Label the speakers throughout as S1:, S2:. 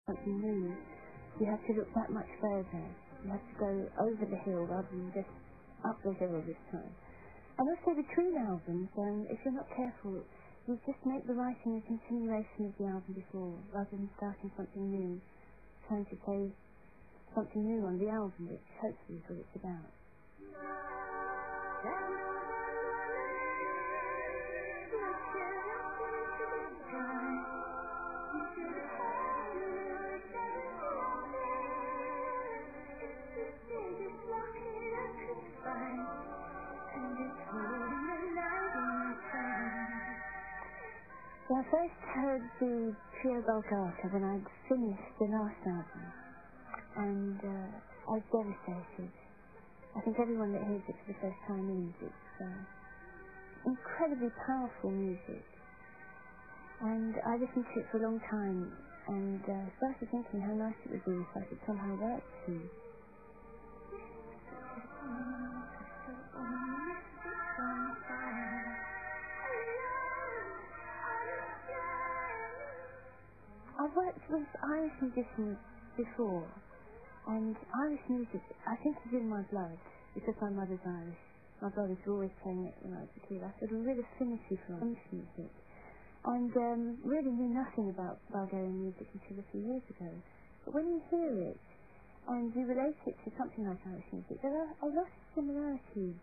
S1: something new, you have to look that much further. You have to go over the hill rather than just up the hill this time. And also between albums, if you're not careful, you just make the writing a continuation of the album before, rather than starting something new, trying to say something new on the album, which hopefully is what it's about. Well, I first heard the Trio Golgata when I'd finished the last album, and I was devastated. I think everyone that hears it for the first time is. It's incredibly powerful music, and I listened to it for a long time, and started thinking how nice it would be if I could somehow write to. I've worked with Irish musicians before, and Irish music, I think, is in my blood, because my mother's Irish. My brothers were always playing it when I was a kid. I had a real affinity for Irish music, and really knew nothing about Bulgarian music until a few years ago. But when you hear it, and you relate it to something like Irish music, there are a lot of similarities.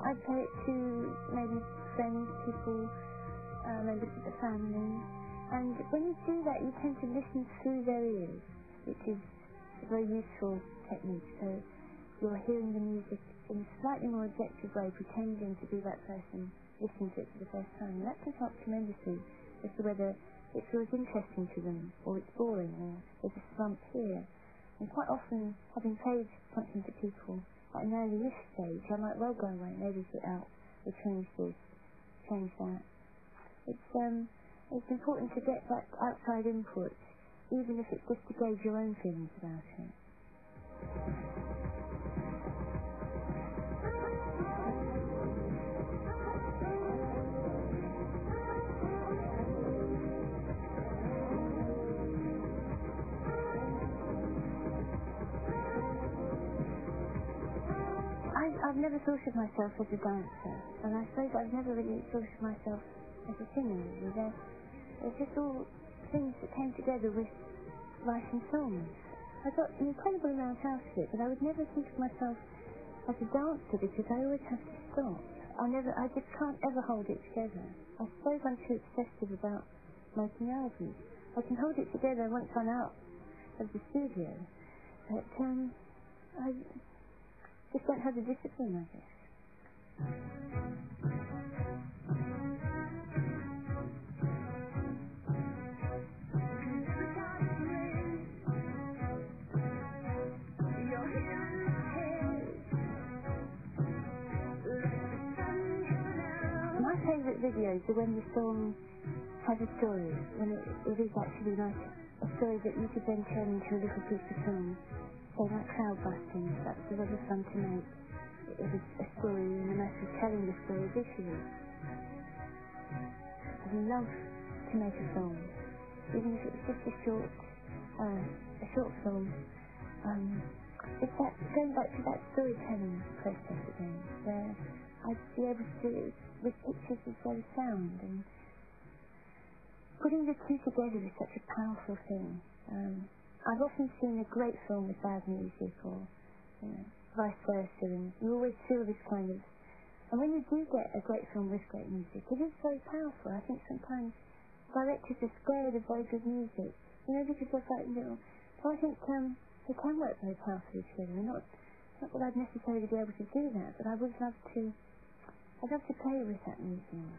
S1: I play it to maybe friends, people, members of the family, and when you do that, you tend to listen through their ears, which is a very useful technique. So you're hearing the music in a slightly more objective way, pretending to be that person listening to it for the first time, and that can help tremendously as to whether it feels interesting to them, or it's boring, or there's a slump here. And quite often, having played something to people at an early-ish stage, I might well go away and edit it out, or change this, change that. It's important to get that outside input, even if it's just to gauge your own feelings about it. I've never thought of myself as a dancer, and I suppose I've never really thought of myself as a singer. They're just all things that came together with writing songs. I got an incredible amount out of it, but I would never think of myself as a dancer because I always have to stop. I just can't ever hold it together. I suppose I'm too obsessive about making albums. I can hold it together once I'm out of the studio, but I just don't have the discipline, I guess. My favourite videos are when the song has a story, when it is actually like a story that you could then turn into a little piece of film. So like Cloud Busting, that was a lot of fun to make. It was a story and a matter of telling the story visually. I love to make a film, even if it's just a short film. It's that, going back to that storytelling process again, where I'd be able to do it with pictures as well as sound, and putting the two together is such a powerful thing. I've often seen a great film with bad music, or vice versa, and you always feel this kind of... And when you do get a great film with great music, it is very powerful. I think sometimes directors are scared of very good music, because they're frightened little... So I think they can work very powerfully together. Not that I'd necessarily be able to do that, but I would love to... I'd love to play with that music.